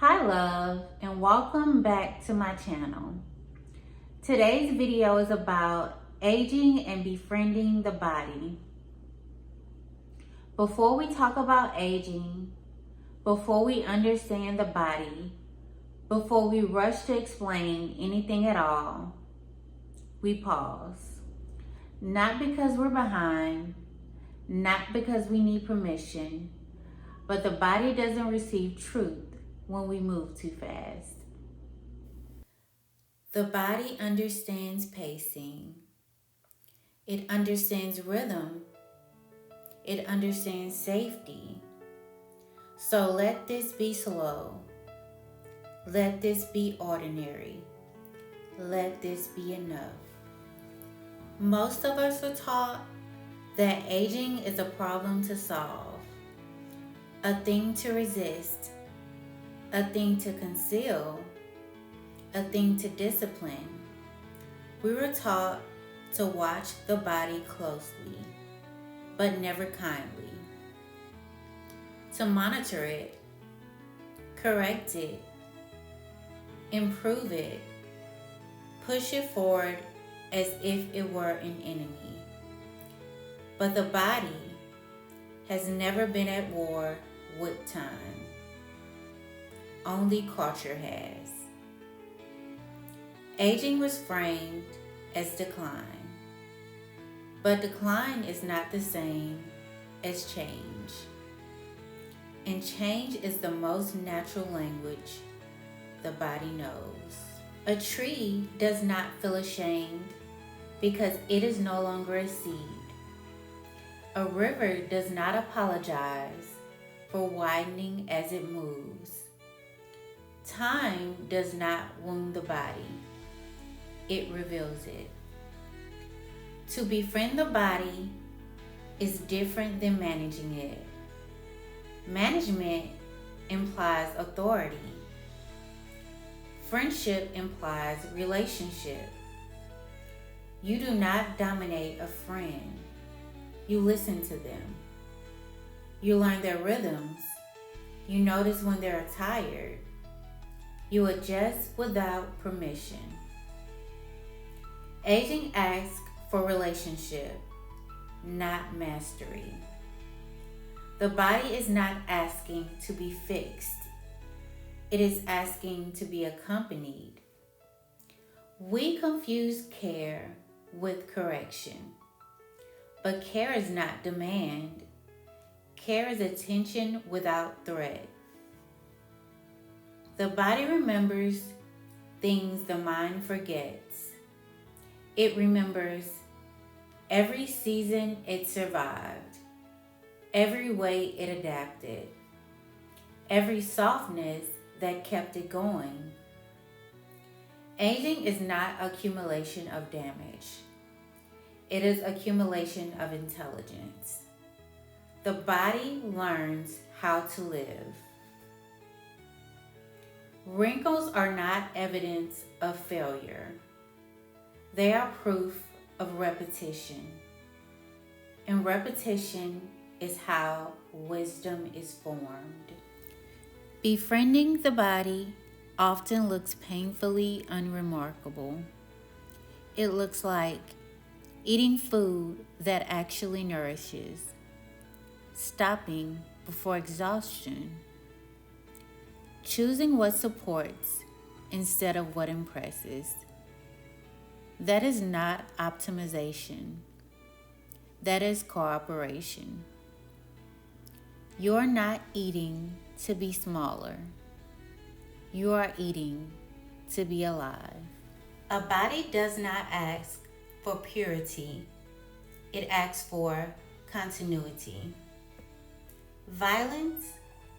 Hi love, and welcome back to my channel. Today's video is about aging and befriending the body. Before we talk about aging, before we understand the body, before we rush to explain anything at all, we pause. Not because we're behind, not because we need permission, but the body doesn't receive truth when we move too fast. The body understands pacing. It understands rhythm. It understands safety. So let this be slow. Let this be ordinary. Let this be enough. Most of us are taught that aging is a problem to solve, a thing to resist, a thing to conceal, a thing to discipline. We were taught to watch the body closely, but never kindly. To monitor it, correct it, improve it, push it forward as if it were an enemy. But the body has never been at war with time. Only culture has. Aging was framed as decline, but decline is not the same as change. And change is the most natural language the body knows. A tree does not feel ashamed because it is no longer a seed. A river does not apologize for widening as it moves. Time does not wound the body. It reveals it. To befriend the body is different than managing it. Management implies authority. Friendship implies relationship. You do not dominate a friend. You listen to them. You learn their rhythms. You notice when they're tired. You adjust without permission. Aging asks for relationship, not mastery. The body is not asking to be fixed. It is asking to be accompanied. We confuse care with correction. But care is not demand. Care is attention without threat. The body remembers things the mind forgets. It remembers every season it survived, every way it adapted, every softness that kept it going. Aging is not accumulation of damage. It is accumulation of intelligence. The body learns how to live. Wrinkles are not evidence of failure. They are proof of repetition. And repetition is how wisdom is formed. Befriending the body often looks painfully unremarkable. It looks like eating food that actually nourishes, stopping before exhaustion, choosing what supports instead of what impresses. That is not optimization. That is cooperation. You are not eating to be smaller. You are eating to be alive. A body does not ask for purity. It asks for continuity. Violence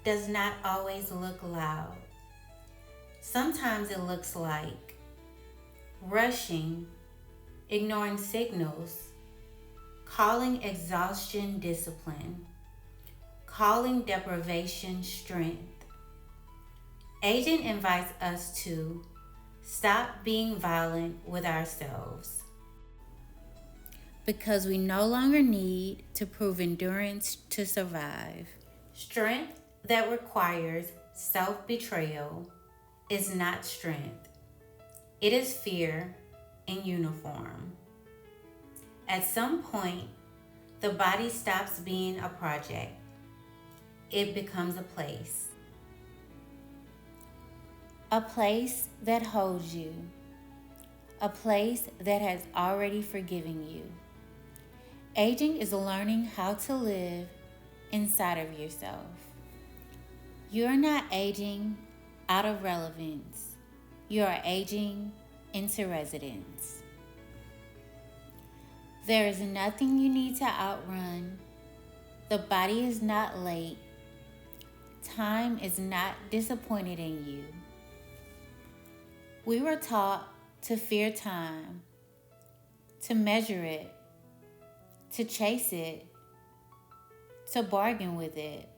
does not always look loud. Sometimes it looks like rushing, ignoring signals, calling exhaustion discipline, calling deprivation strength. Aging invites us to stop being violent with ourselves because we no longer need to prove endurance to survive. Strength that requires self-betrayal is not strength. It is fear in uniform. At some point, the body stops being a project. It becomes a place. A place that holds you. A place that has already forgiven you. Aging is learning how to live inside of yourself. You're not aging out of relevance. You are aging into residence. There is nothing you need to outrun. The body is not late. Time is not disappointed in you. We were taught to fear time, to measure it, to chase it, to bargain with it.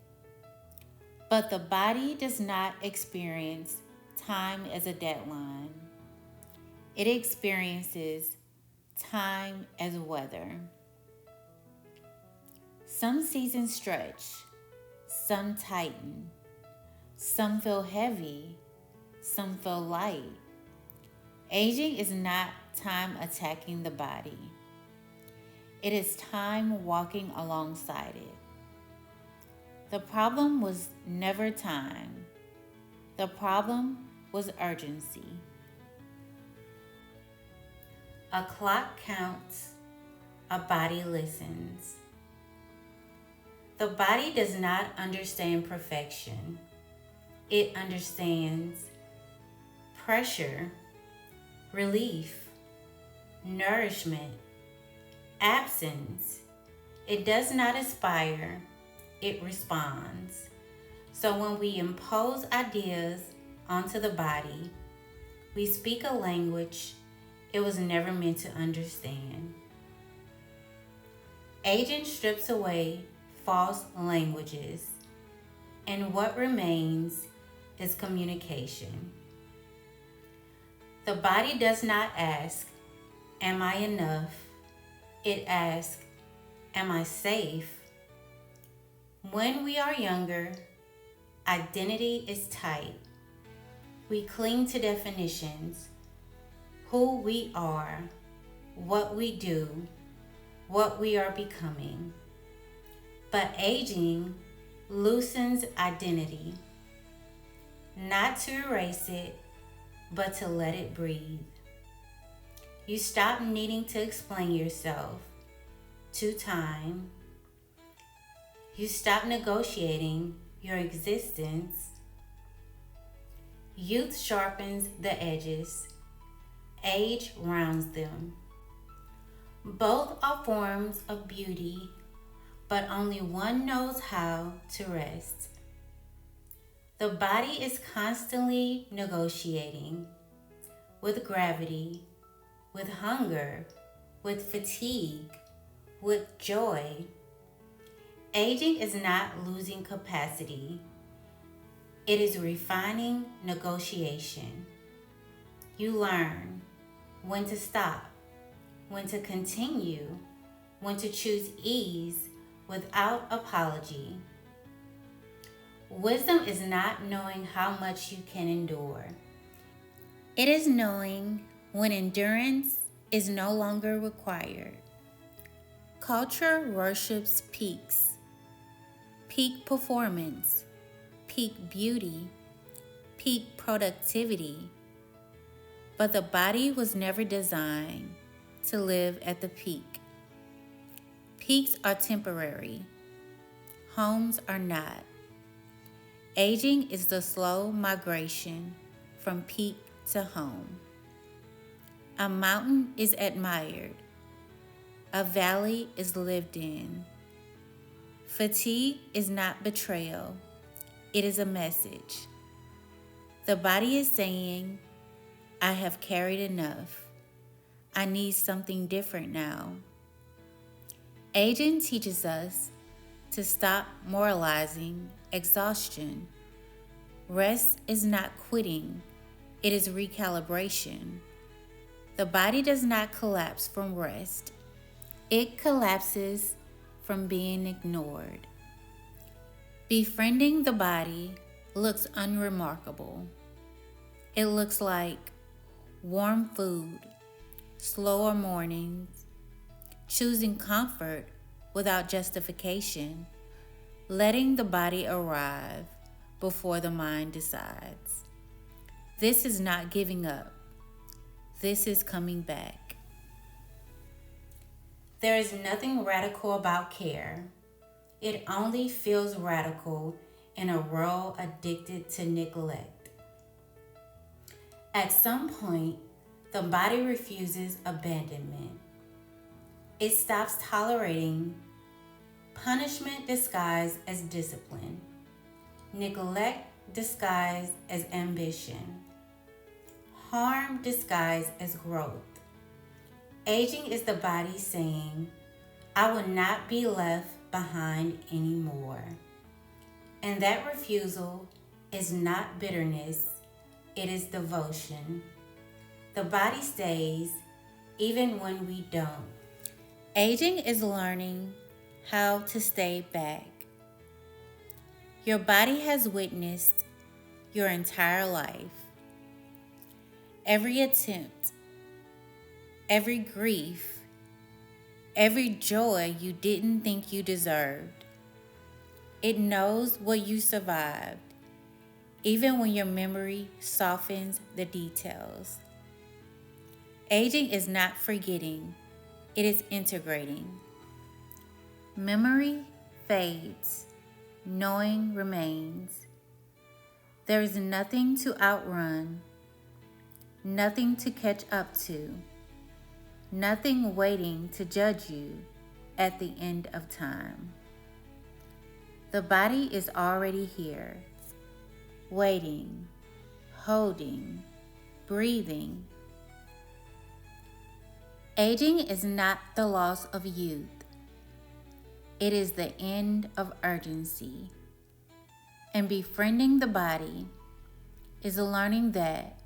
But the body does not experience time as a deadline. It experiences time as weather. Some seasons stretch, some tighten, some feel heavy, some feel light. Aging is not time attacking the body. It is time walking alongside it. The problem was never time. The problem was urgency. A clock counts, a body listens. The body does not understand perfection. It understands pressure, relief, nourishment, absence. It does not aspire, it responds. So when we impose ideas onto the body, we speak a language it was never meant to understand. Aging strips away false languages, and what remains is communication. The body does not ask, "Am I enough?" It asks, "Am I safe?" When we are younger, identity is tight. We cling to definitions, who we are, what we do, what we are becoming. But aging loosens identity, not to erase it, but to let it breathe. You stop needing to explain yourself to time. You stop negotiating your existence. Youth sharpens the edges. Age rounds them. Both are forms of beauty, but only one knows how to rest. The body is constantly negotiating with gravity, with hunger, with fatigue, with joy. Aging is not losing capacity. It is refining negotiation. You learn when to stop, when to continue, when to choose ease without apology. Wisdom is not knowing how much you can endure. It is knowing when endurance is no longer required. Culture worships peaks, peak performance, peak beauty, peak productivity. But the body was never designed to live at the peak. Peaks are temporary. Homes are not. Aging is the slow migration from peak to home. A mountain is admired. A valley is lived in. Fatigue is not betrayal. It is a message. The body is saying, "I have carried enough. I need something different now." Aging teaches us to stop moralizing exhaustion. Rest is not quitting. It is recalibration. The body does not collapse from rest. It collapses from being ignored. Befriending the body looks unremarkable. It looks like warm food, slower mornings, choosing comfort without justification, letting the body arrive before the mind decides. This is not giving up. This is coming back. There is nothing radical about care. It only feels radical in a world addicted to neglect. At some point, the body refuses abandonment. It stops tolerating punishment disguised as discipline, neglect disguised as ambition, harm disguised as growth. Aging is the body saying, I will not be left behind anymore. And that refusal is not bitterness, it is devotion. The body stays even when we don't. Aging is learning how to stay back. Your body has witnessed your entire life. Every attempt, every grief, every joy you didn't think you deserved. It knows what you survived, even when your memory softens the details. Aging is not forgetting, it is integrating. Memory fades, knowing remains. There is nothing to outrun, nothing to catch up to, nothing waiting to judge you at the end of time. The body is already here, waiting, holding, breathing. Aging is not the loss of youth. It is the end of urgency. And befriending the body is learning that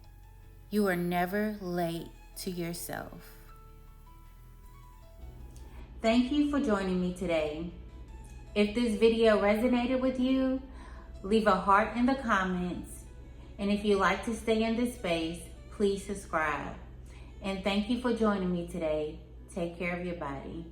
you are never late to yourself. Thank you for joining me today. If this video resonated with you, leave a heart in the comments. And if you like to stay in this space, please subscribe. And thank you for joining me today. Take care of your body.